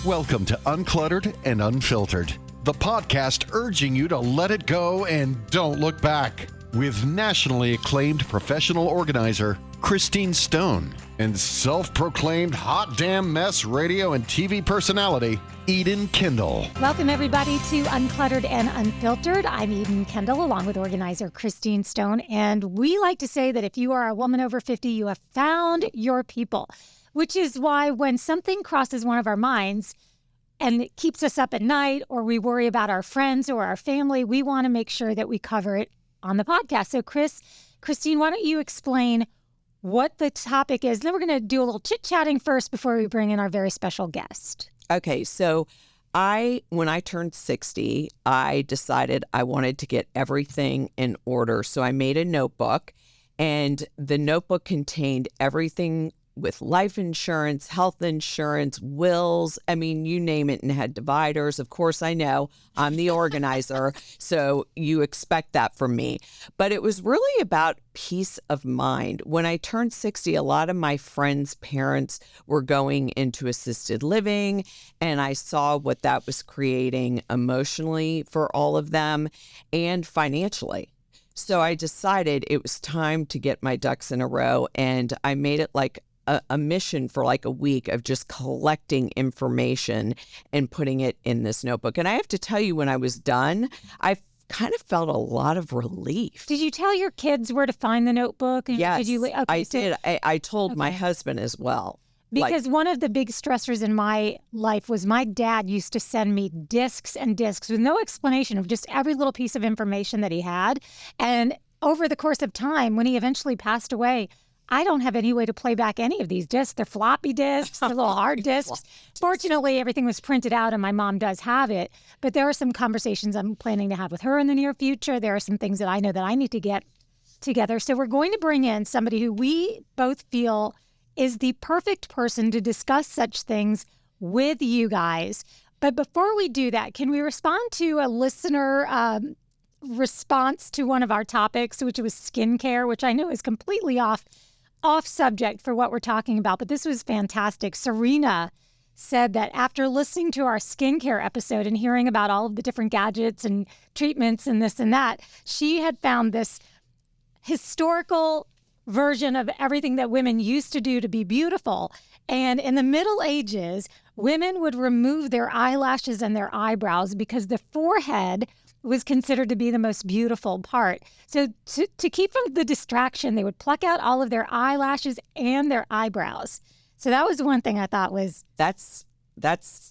Welcome to Uncluttered and Unfiltered, the podcast urging you to let it go and don't look back. With nationally acclaimed professional organizer Christine Stone and self-proclaimed hot damn mess radio and TV personality Eden Kendall. Welcome everybody to Uncluttered and Unfiltered. I'm Eden Kendall along with organizer Christine Stone, and we like to say that if you are a woman over 50, you have found your people, which is why when something crosses one of our minds and it keeps us up at night, or we worry about our friends or our family, we want to make sure that we cover it on the podcast. So Christine, why don't you explain what the topic is? Then we're going to do a little chit-chatting first before we bring in our very special guest. Okay, so when I turned 60, I decided I wanted to get everything in order. So I made a notebook, and the notebook contained everything with life insurance, health insurance, wills, I mean, you name it, and had dividers. Of course, I know I'm the organizer, so you expect that from me. But it was really about peace of mind. When I turned 60, a lot of my friends' parents were going into assisted living, and I saw what that was creating emotionally for all of them and financially. So I decided it was time to get my ducks in a row, and I made it like a mission for like a week of just collecting information and putting it in this notebook. And I have to tell you, when I was done, I kind of felt a lot of relief. Did you tell your kids where to find the notebook? Yes, okay, I did. I told my husband as well. Because one of the big stressors in my life was my dad used to send me discs and discs with no explanation of just every little piece of information that he had. And over the course of time, when he eventually passed away, I don't have any way to play back any of these discs. They're floppy disks, they're little hard disks. Fortunately, everything was printed out and my mom does have it. But there are some conversations I'm planning to have with her in the near future. There are some things that I know that I need to get together. So we're going to bring in somebody who we both feel is the perfect person to discuss such things with you guys. But before we do that, can we respond to a listener response to one of our topics, which was skincare, which I know is completely off subject for what we're talking about, but this was fantastic. Serena said that after listening to our skincare episode and hearing about all of the different gadgets and treatments and this and that, she had found this historical version of everything that women used to do to be beautiful. And in the Middle Ages, women would remove their eyelashes and their eyebrows because the forehead was considered to be the most beautiful part. So to keep from the distraction, they would pluck out all of their eyelashes and their eyebrows. So that was one thing I thought was that's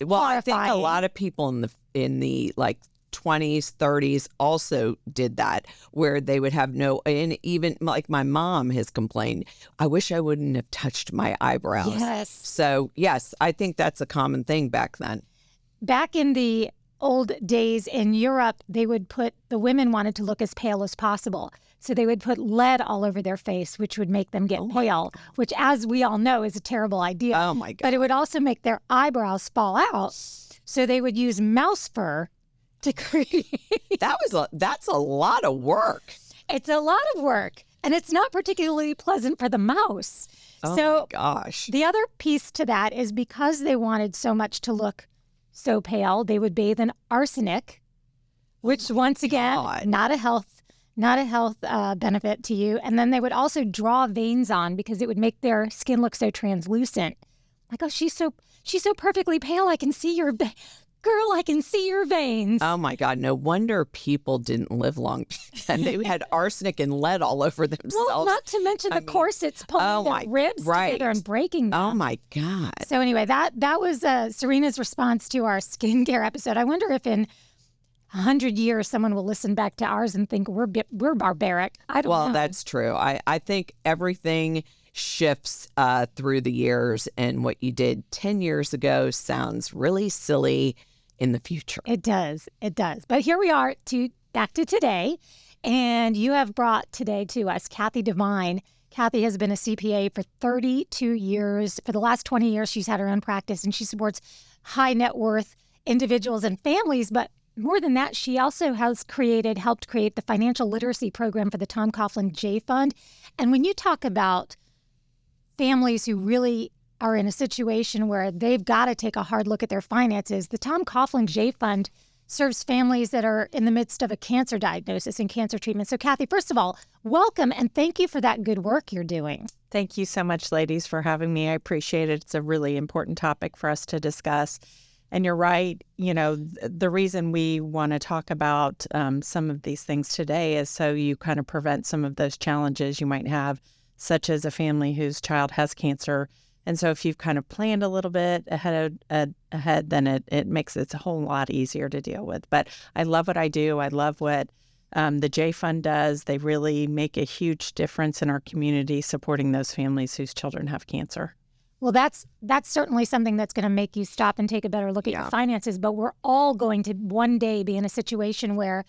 well, horrifying. I think a lot of people in the like 20s, 30s also did that, where they would have and even like my mom has complained, I wish I wouldn't have touched my eyebrows. Yes. So yes, I think that's a common thing back then. Back in the old days in Europe, the women wanted to look as pale as possible. So they would put lead all over their face, which would make them get pale, which, as we all know, is a terrible idea. Oh my God. But it would also make their eyebrows fall out. So they would use mouse fur to create. That's a lot of work. It's a lot of work, and it's not particularly pleasant for the mouse. Oh so my gosh. The other piece to that is because they wanted so much to look so pale, they would bathe in arsenic, which once again, not a health benefit to you. And then they would also draw veins on because it would make their skin look so translucent. Like, oh, she's so perfectly pale. I can see your girl. I can see your veins. Oh my God! No wonder people didn't live long. And they had arsenic and lead all over themselves. Well, not to mention the corsets pulling their ribs together and breaking them. Oh my God! So anyway, that was Serena's response to our skincare episode. I wonder if in 100 years someone will listen back to ours and think we're barbaric. I don't know. Well, that's true. I think everything shifts through the years, and what you did 10 years ago sounds really silly in the future. It does. But here we are back to today. And you have brought today to us Kathy Devine. Kathy has been a CPA for 32 years. For the last 20 years, she's had her own practice, and she supports high net worth individuals and families. But more than that, she also has helped create the financial literacy program for the Tom Coughlin J Fund. And when you talk about families who really are in a situation where they've got to take a hard look at their finances, the Tom Coughlin J Fund serves families that are in the midst of a cancer diagnosis and cancer treatment. So, Kathy, first of all, welcome and thank you for that good work you're doing. Thank you so much, ladies, for having me. I appreciate it. It's a really important topic for us to discuss. And you're right. The reason we want to talk about some of these things today is so you kind of prevent some of those challenges you might have, such as a family whose child has cancer. And so if you've kind of planned a little bit ahead, then it makes it a whole lot easier to deal with. But I love what I do. I love what the J Fund does. They really make a huge difference in our community, supporting those families whose children have cancer. Well, that's certainly something that's going to make you stop and take a better look at your finances. But we're all going to one day be in a situation where,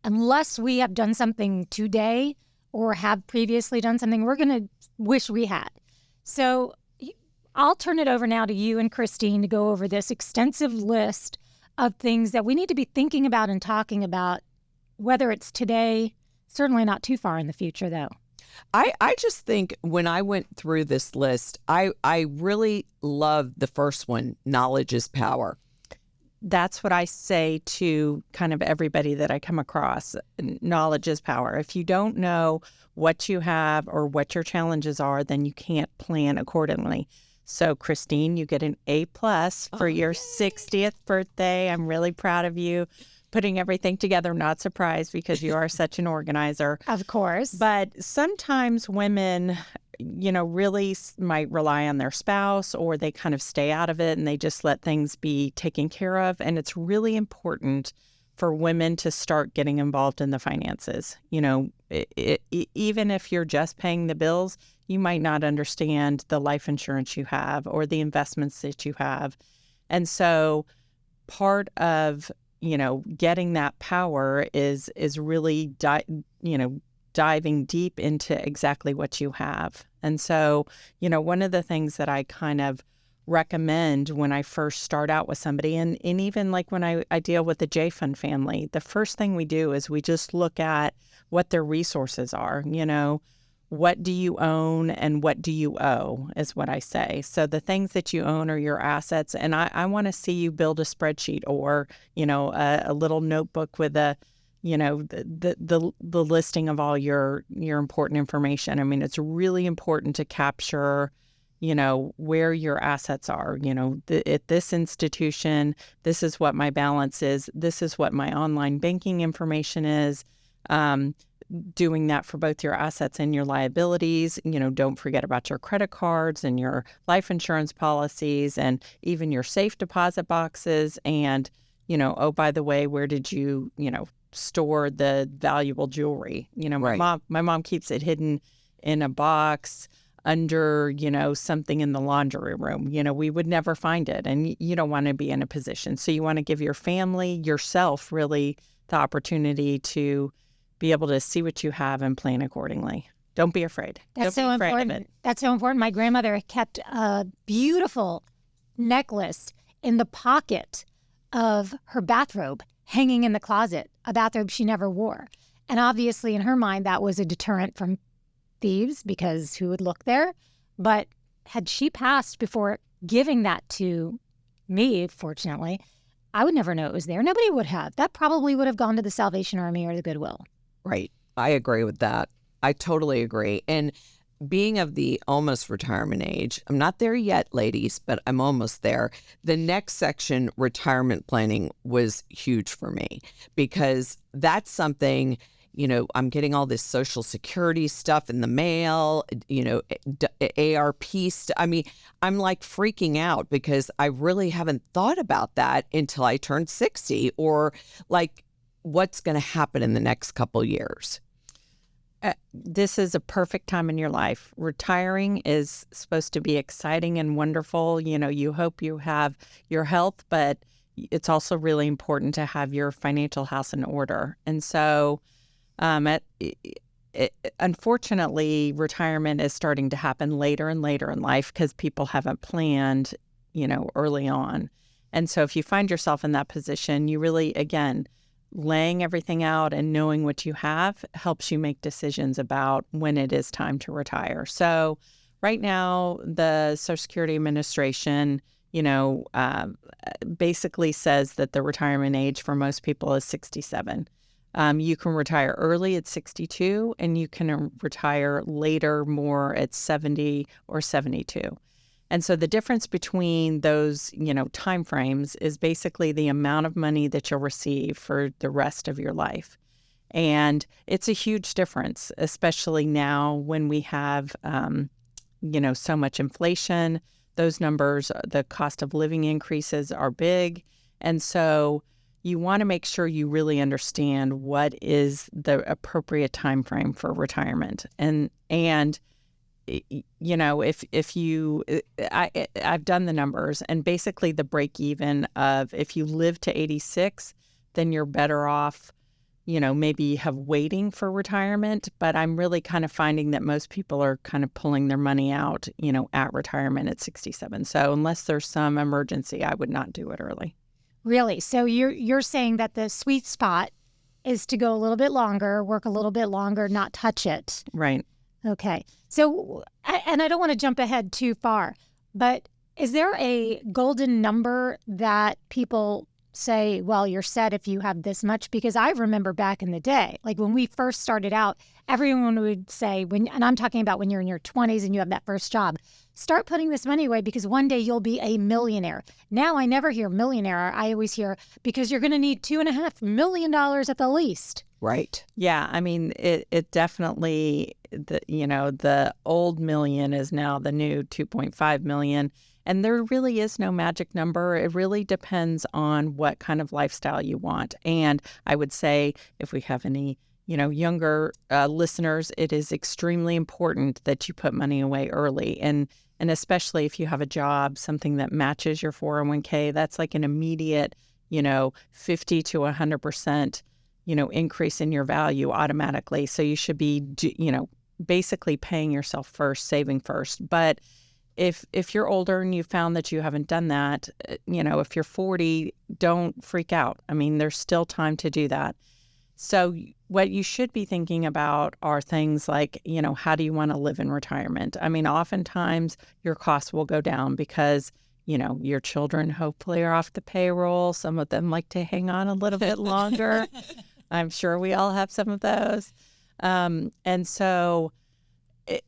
unless we have done something today or have previously done something, we're going to wish we had. So I'll turn it over now to you and Christine to go over this extensive list of things that we need to be thinking about and talking about, whether it's today, certainly not too far in the future, though. I just think when I went through this list, I really love the first one, knowledge is power. That's what I say to kind of everybody that I come across. Knowledge is power. If you don't know what you have or what your challenges are, then you can't plan accordingly. So, Christine, you get an A+ for your 60th birthday. I'm really proud of you. Putting everything together, not surprised because you are such an organizer. Of course. But sometimes women, really might rely on their spouse, or they kind of stay out of it and they just let things be taken care of. And it's really important for women to start getting involved in the finances. Even if you're just paying the bills, you might not understand the life insurance you have or the investments that you have. And so part of getting that power is really, diving deep into exactly what you have. And so, one of the things that I kind of recommend when I first start out with somebody, and even like when I deal with the J Fund family, the first thing we do is we just look at what their resources are. What do you own and what do you owe is what I say. So the things that you own are your assets. And I want to see you build a spreadsheet or, a little notebook with the listing of all your important information. I mean, it's really important to capture, where your assets are. At this institution, this is what my balance is. This is what my online banking information is. Doing that for both your assets and your liabilities. Don't forget about your credit cards and your life insurance policies and even your safe deposit boxes. And, oh, by the way, where did you, store the valuable jewelry? Right. My mom keeps it hidden in a box under, something in the laundry room. We would never find it. And you don't want to be in a position. So you want to give your family, yourself, really the opportunity to be able to see what you have and plan accordingly. Don't be afraid. That's Don't so be afraid important. of it. That's so important. My grandmother kept a beautiful necklace in the pocket of her bathrobe hanging in the closet, a bathrobe she never wore. And obviously in her mind, that was a deterrent from thieves because who would look there? But had she passed before giving that to me, fortunately, I would never know it was there. Nobody would have. That probably would have gone to the Salvation Army or the Goodwill. Right. I agree with that. I totally agree. And being of the almost retirement age, I'm not there yet, ladies, but I'm almost there. The next section, retirement planning, was huge for me because that's something, I'm getting all this Social Security stuff in the mail, ARP stuff. I mean, I'm like freaking out because I really haven't thought about that until I turned 60 or like what's going to happen in the next couple years. This is a perfect time in your life. Retiring is supposed to be exciting and wonderful. You hope you have your health, but it's also really important to have your financial house in order. And so, unfortunately, retirement is starting to happen later and later in life because people haven't planned, early on. And so if you find yourself in that position, you really, again, laying everything out and knowing what you have helps you make decisions about when it is time to retire. So right now, the Social Security Administration, basically says that the retirement age for most people is 67. You can retire early at 62, and you can retire later more at 70 or 72. And so the difference between those, time frames is basically the amount of money that you'll receive for the rest of your life. And it's a huge difference, especially now when we have, so much inflation. Those numbers, the cost of living increases are big. And so you want to make sure you really understand what is the appropriate time frame for retirement. And if you, I've done the numbers, and basically the break even of if you live to 86, then you're better off, maybe have waiting for retirement. But I'm really kind of finding that most people are kind of pulling their money out, at retirement at 67. So unless there's some emergency, I would not do it early. Really? So you're saying that the sweet spot is to go a little bit longer, work a little bit longer, not touch it. Right. Okay. So, and I don't want to jump ahead too far, but is there a golden number that people say, well, you're set if you have this much? Because I remember back in the day, like when we first started out, everyone would say, and I'm talking about when you're in your 20s and you have that first job, start putting this money away because one day you'll be a millionaire. Now I never hear millionaire. I always hear because you're going to need $2.5 million at the least. Right. Yeah. I mean, it definitely, the old million is now the new 2.5 million. And there really is no magic number. It really depends on what kind of lifestyle you want. And I would say if we have any, younger listeners, it is extremely important that you put money away early. And especially if you have a job, something that matches your 401k, that's like an immediate, 50 to 100%, increase in your value automatically. So you should be, basically paying yourself first, saving first. But if you're older and you found that you haven't done that, if you're 40, don't freak out. I mean, there's still time to do that. So what you should be thinking about are things like, how do you want to live in retirement? I mean, oftentimes your costs will go down because, your children hopefully are off the payroll. Some of them like to hang on a little bit longer. I'm sure we all have some of those. And so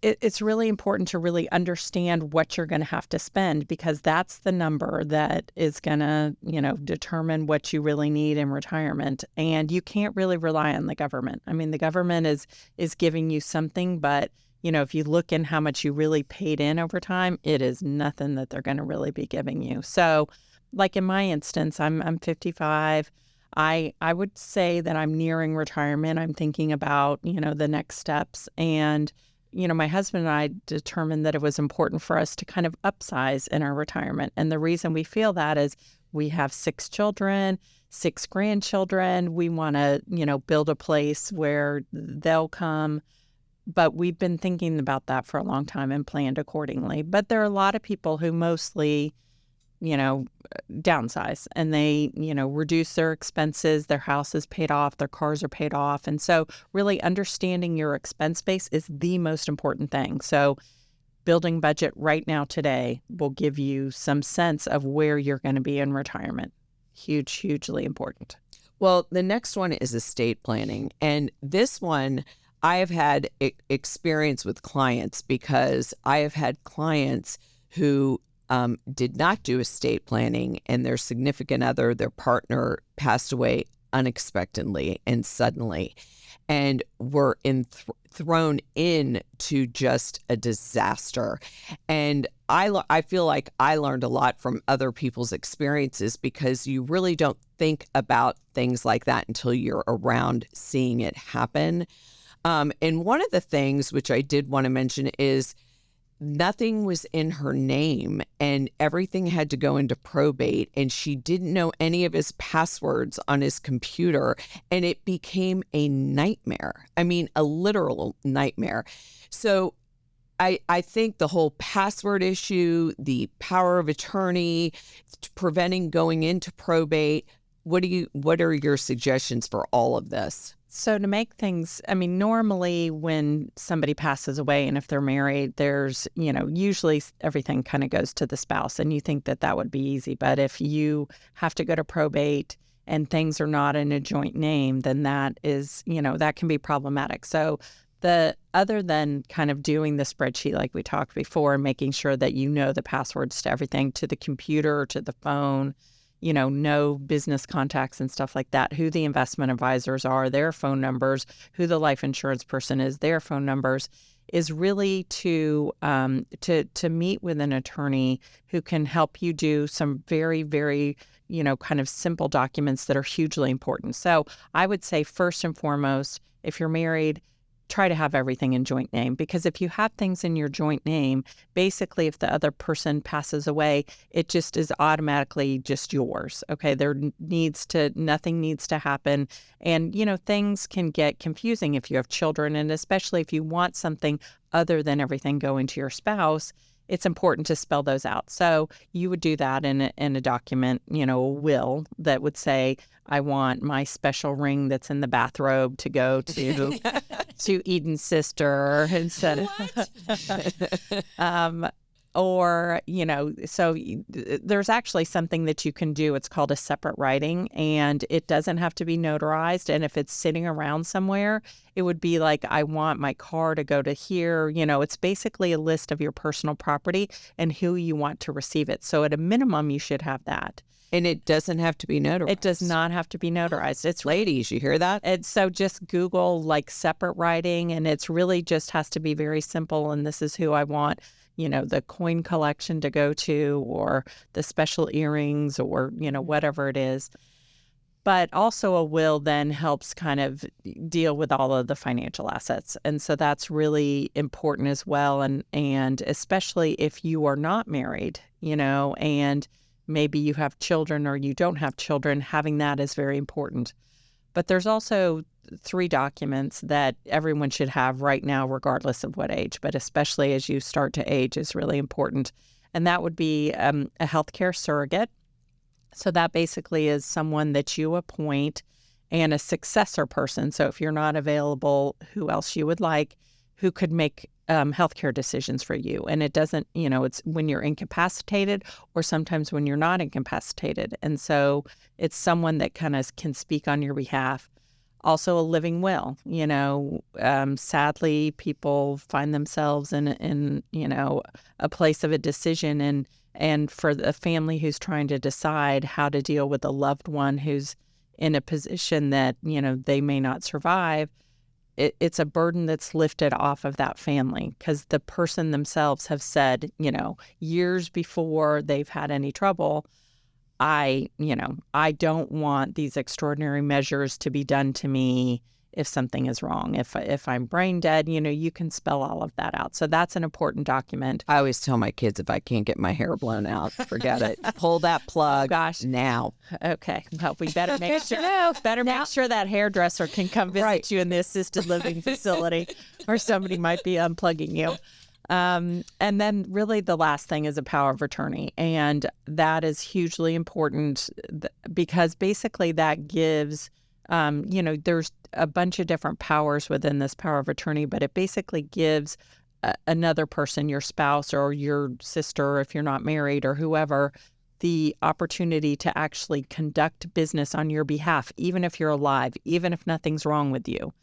it's really important to really understand what you're going to have to spend, because that's the number that is going to, determine what you really need in retirement. And you can't really rely on the government. I mean, the government is giving you something, but, if you look in how much you really paid in over time, it is nothing that they're going to really be giving you. So like in my instance, I'm 55. I would say that I'm nearing retirement. I'm thinking about, the next steps. And my husband and I determined that it was important for us to kind of upsize in our retirement. And the reason we feel that is we have 6 children, 6 grandchildren. We want to, build a place where they'll come. But we've been thinking about that for a long time and planned accordingly. But there are a lot of people who mostly, downsize and they, reduce their expenses. Their house is paid off, their cars are paid off. And so really understanding your expense base is the most important thing. So building budget right now today will give you some sense of where you're going to be in retirement. Hugely important. Well, the next one is estate planning. And this one, I have had experience with clients because I have had clients who did not do estate planning, and their significant other, their partner, passed away unexpectedly and suddenly, and were thrown into just a disaster. And I feel like I learned a lot from other people's experiences, because you really don't think about things like that until you're around seeing it happen. And one of the things which I did want to mention is nothing was in her name and everything had to go into probate, and she didn't know any of his passwords on his computer, and it became a nightmare. I mean, a literal nightmare. So I think the whole password issue, the power of attorney, preventing going into probate, what are your suggestions for all of this? So to make things, I mean, normally when somebody passes away and if they're married, there's, usually everything kind of goes to the spouse and you think that that would be easy. But if you have to go to probate and things are not in a joint name, then that is, that can be problematic. So other than kind of doing the spreadsheet like we talked before and making sure that you know the passwords to everything, to the computer, to the phone, know business contacts and stuff like that, who the investment advisors are, their phone numbers, who the life insurance person is, their phone numbers, is really to meet with an attorney who can help you do some very, very, kind of simple documents that are hugely important. So I would say first and foremost, if you're married, try to have everything in joint name, because if you have things in your joint name, basically if the other person passes away, it just is automatically just yours. Okay. Nothing needs to happen. And, things can get confusing if you have children, and especially if you want something other than everything going to your spouse, it's important to spell those out. So you would do that in a document, a will that would say, I want my special ring that's in the bathrobe to go to to Eden's sister instead of so there's actually something that you can do. It's called a separate writing, and it doesn't have to be notarized. And if it's sitting around somewhere, it would be like, I want my car to go to here. It's basically a list of your personal property and who you want to receive it. So at a minimum, you should have that. And it doesn't have to be notarized. It does not have to be notarized. It's ladies, you hear that? And so just Google like separate writing, and it's really just has to be very simple. And this is who I want, the coin collection to go to, or the special earrings, or, whatever it is. But also a will then helps kind of deal with all of the financial assets. And so that's really important as well. And especially if you are not married, and maybe you have children or you don't have children, having that is very important. But there's also 3 documents that everyone should have right now, regardless of what age, but especially as you start to age is really important. And that would be a healthcare surrogate. So that basically is someone that you appoint, and a successor person. So if you're not available, who else you would like, who could make healthcare decisions for you. And it doesn't, it's when you're incapacitated or sometimes when you're not incapacitated. And so it's someone that kind of can speak on your behalf. Also a living will, sadly, people find themselves in a place of a decision, and for the family who's trying to decide how to deal with a loved one who's in a position that, they may not survive, it's a burden that's lifted off of that family, because the person themselves have said, years before they've had any trouble, I don't want these extraordinary measures to be done to me if something is wrong. If I'm brain dead, you can spell all of that out. So that's an important document. I always tell my kids, if I can't get my hair blown out, forget it. Pull that plug. Gosh. Now. Okay. Well, we better make sure make sure that hairdresser can come visit you in the assisted living facility, or somebody might be unplugging you. And then really the last thing is a power of attorney. And that is hugely important because basically that gives, there's a bunch of different powers within this power of attorney, but it basically gives another person, your spouse or your sister, if you're not married, or whoever, the opportunity to actually conduct business on your behalf, even if you're alive, even if nothing's wrong with you.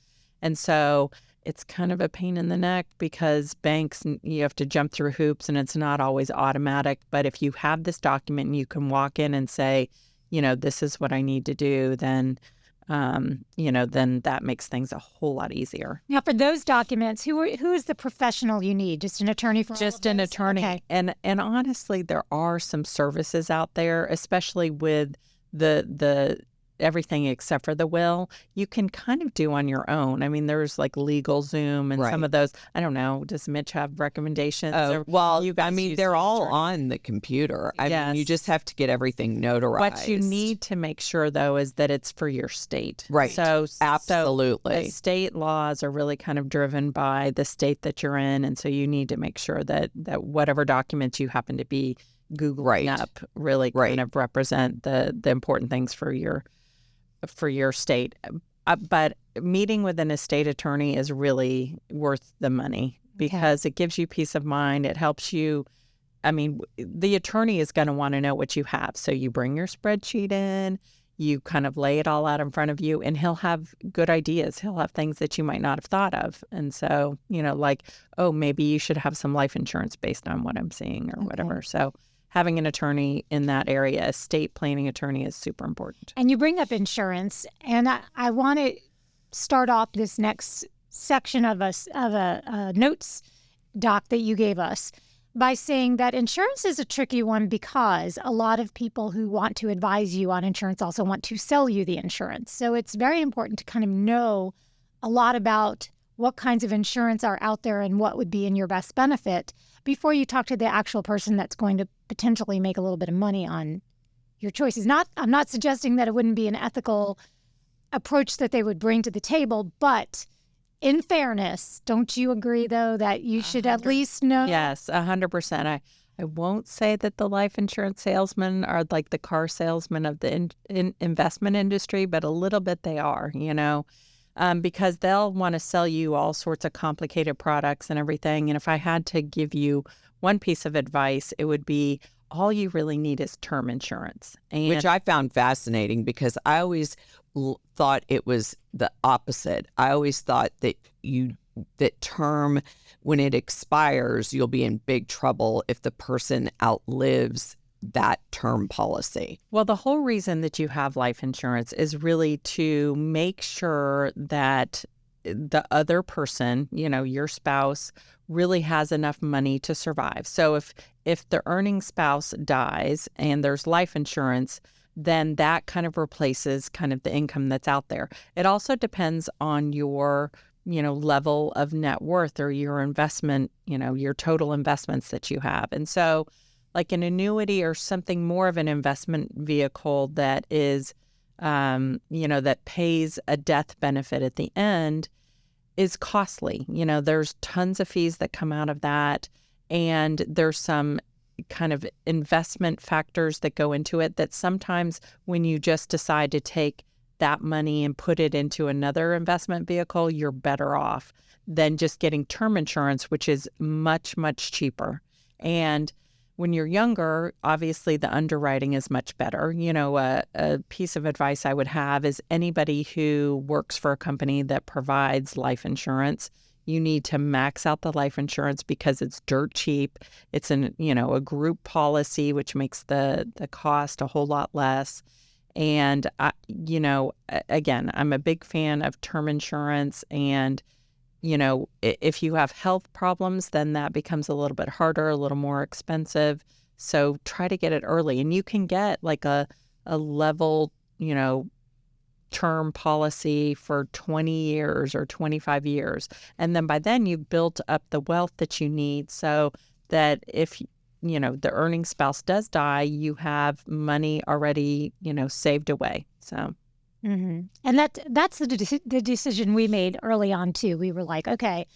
And so it's kind of a pain in the neck because banks, you have to jump through hoops and it's not always automatic. But if you have this document and you can walk in and say, this is what I need to do, then then that makes things a whole lot easier. Now, for those documents, who is the professional you need? Just an attorney for just all of an those? attorney. Okay. And honestly, there are some services out there, especially with the everything except for the will, you can kind of do on your own. I mean, there's like LegalZoom and some of those. I don't know. Does Mitch have recommendations? Well, they're all on the computer. I mean, you just have to get everything notarized. What you need to make sure, though, is that it's for your state. Right. So absolutely. The state laws are really kind of driven by the state that you're in. And so you need to make sure that whatever documents you happen to be Googling up really kind of represent the important things for your state. But meeting with an estate attorney is really worth the money because it gives you peace of mind. It helps you. I mean, the attorney is going to want to know what you have. So you bring your spreadsheet in, you kind of lay it all out in front of you, and he'll have good ideas. He'll have things that you might not have thought of. And so, like, oh, maybe you should have some life insurance based on what I'm seeing or whatever. So having an attorney in that area, estate planning attorney, is super important. And you bring up insurance, and I want to start off this next section of a notes doc that you gave us by saying that insurance is a tricky one because a lot of people who want to advise you on insurance also want to sell you the insurance. So it's very important to kind of know a lot about what kinds of insurance are out there and what would be in your best benefit before you talk to the actual person that's going to potentially make a little bit of money on your choices. I'm not suggesting that it wouldn't be an ethical approach that they would bring to the table, but in fairness, don't you agree, though, that you should at least know? Yes, 100%. I won't say that the life insurance salesmen are like the car salesmen of the investment industry, but a little bit they are, because they'll want to sell you all sorts of complicated products and everything. And if I had to give you one piece of advice, it would be all you really need is term insurance. Which I found fascinating because I always thought it was the opposite. I always thought that term, when it expires, you'll be in big trouble if the person outlives that term policy. Well, the whole reason that you have life insurance is really to make sure that the other person, your spouse, really has enough money to survive. So if the earning spouse dies and there's life insurance, then that kind of replaces kind of the income that's out there. It also depends on your, level of net worth or your investment, your total investments that you have. And so like an annuity or something more of an investment vehicle that is, that pays a death benefit at the end is costly. There's tons of fees that come out of that. And there's some kind of investment factors that go into it that sometimes when you just decide to take that money and put it into another investment vehicle, you're better off than just getting term insurance, which is much, much cheaper. And when you're younger, obviously the underwriting is much better. A piece of advice I would have is anybody who works for a company that provides life insurance, you need to max out the life insurance because it's dirt cheap. It's a group policy, which makes the cost a whole lot less. And again, I'm a big fan of term insurance. And if you have health problems, then that becomes a little bit harder, a little more expensive. So try to get it early, and you can get like a level, term policy for 20 years or 25 years. And then by then you've built up the wealth that you need so that if, the earning spouse does die, you have money already, saved away. So. Mm-hmm. And that's the decision we made early on, too. We were like, okay,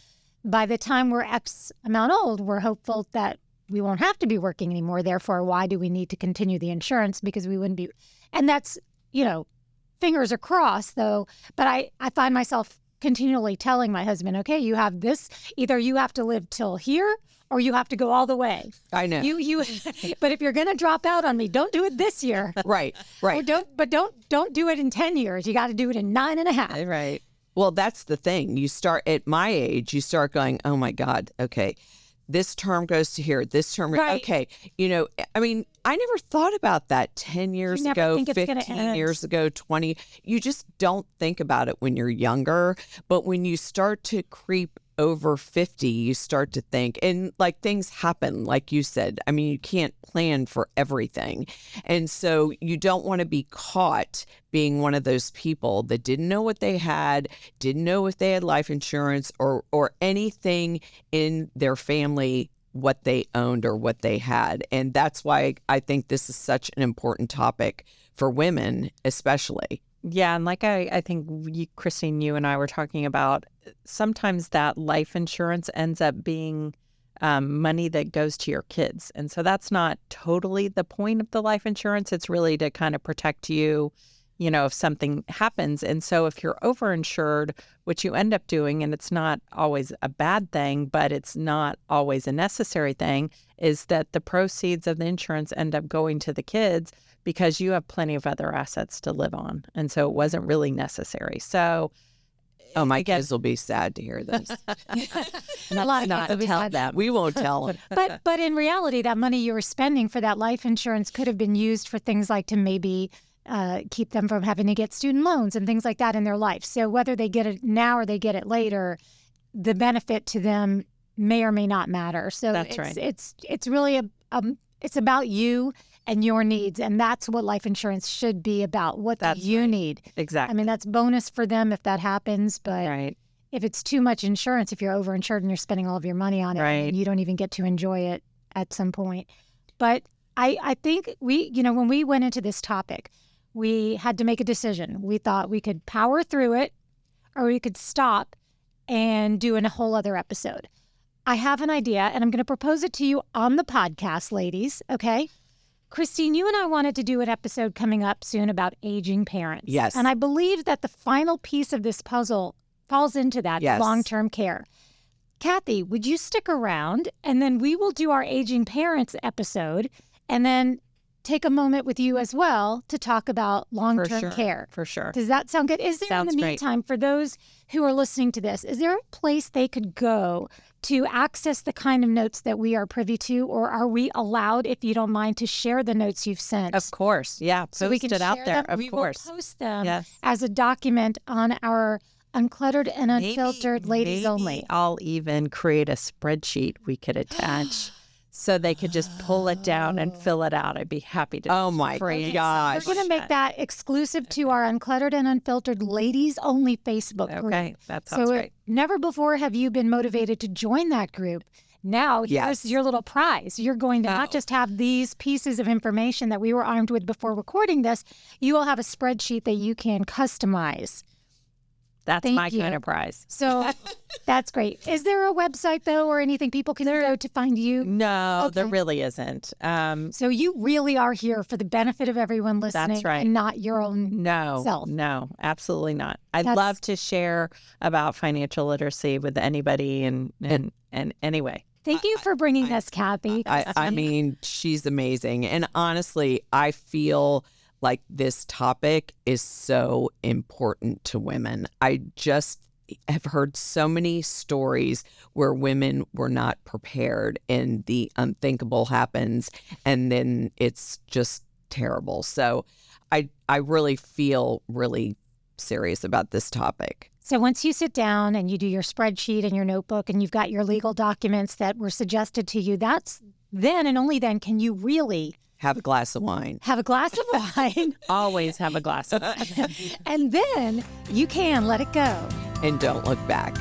by the time we're X amount old, we're hopeful that we won't have to be working anymore. Therefore, why do we need to continue the insurance? Because we wouldn't be. And that's, fingers are crossed, though. But I find myself continually telling my husband, okay, you have this. Either you have to live till here or you have to go all the way. I know. But if you're going to drop out on me, don't do it this year. Right. Or don't do it in 10 years. You got to do it in 9.5. Right. Well, that's the thing. You start at my age, you start going, oh my God, okay, this term goes to here, this term, right. Okay. I never thought about that 10 years ago, 15 years ago, 20. You just don't think about it when you're younger. But when you start to creep over 50, you start to think, and like things happen, like you said. You can't plan for everything. And so you don't want to be caught being one of those people that didn't know what they had, didn't know if they had life insurance or anything in their family, what they owned or what they had. And that's why I think this is such an important topic for women, especially. Yeah. And like I think Christine, you and I were talking about, sometimes that life insurance ends up being money that goes to your kids. And so that's not totally the point of the life insurance. It's really to kind of protect you if something happens. And so if you're overinsured, what you end up doing, and it's not always a bad thing, but it's not always a necessary thing, is that the proceeds of the insurance end up going to the kids because you have plenty of other assets to live on. And so it wasn't really necessary. So Oh, my kids will be sad to hear this. A lot of Not kids will be tell sad. them. We won't tell them. But in reality, that money you were spending for that life insurance could have been used for things like to maybe keep them from having to get student loans and things like that in their life. So whether they get it now or they get it later, the benefit to them may or may not matter. So That's right. It's really it's about you and your needs, and that's what life insurance should be about. What That's do you right. need? Exactly. I mean, that's bonus for them if that happens, but Right. if it's too much insurance, if you're overinsured and you're spending all of your money on it, Right. and you don't even get to enjoy it at some point. But I think when we went into this topic, we had to make a decision. We thought we could power through it or we could stop and do a whole other episode. I have an idea, and I'm going to propose it to you on the podcast, ladies, okay? Christine, you and I wanted to do an episode coming up soon about aging parents. Yes. And I believe that the final piece of this puzzle falls into that, Yes. long-term care. Kathy, would you stick around, and then we will do our aging parents episode, and then take a moment with you as well to talk about long-term sure. care. For sure. Does that sound good? Is there, Sounds in the great. meantime, for those who are listening to this, is there a place they could go to access the kind of notes that we are privy to, or are we allowed, if you don't mind, to share the notes you've sent? Of course. Yeah. Post So we can it out share there. them. Of we course. will post them Yes. as a document on our Uncluttered and Unfiltered Ladies Maybe Only. I'll even create a spreadsheet we could attach so they could just pull it down and fill it out. I'd be happy to. Oh, my create gosh. We're going to make that exclusive to our Uncluttered and Unfiltered Ladies Only Facebook group. Okay. That sounds So great. never before have you been motivated to join that group. Now, here's Yes. your little prize. You're going to not just have these pieces of information that we were armed with before recording this, you will have a spreadsheet that you can customize. That's Thank my you. kind of prize. So that's great. Is there a website, though, or anything people can go to find you? No, there Okay. really isn't. So you really are here for the benefit of everyone listening, right. and not your own No, self. no, absolutely not. I'd That's- love to share about financial literacy with anybody, and anyway. Thank you for bringing this, Kathy. I mean, she's amazing. And honestly, I feel like this topic is so important to women. I just have heard so many stories where women were not prepared and the unthinkable happens, and then it's just terrible. So I really feel really serious about this topic. So once you sit down and you do your spreadsheet and your notebook and you've got your legal documents that were suggested to you, that's then and only then can you really Have a glass of wine. have a glass of wine, Always have a glass of and then you can let it go. And don't look back.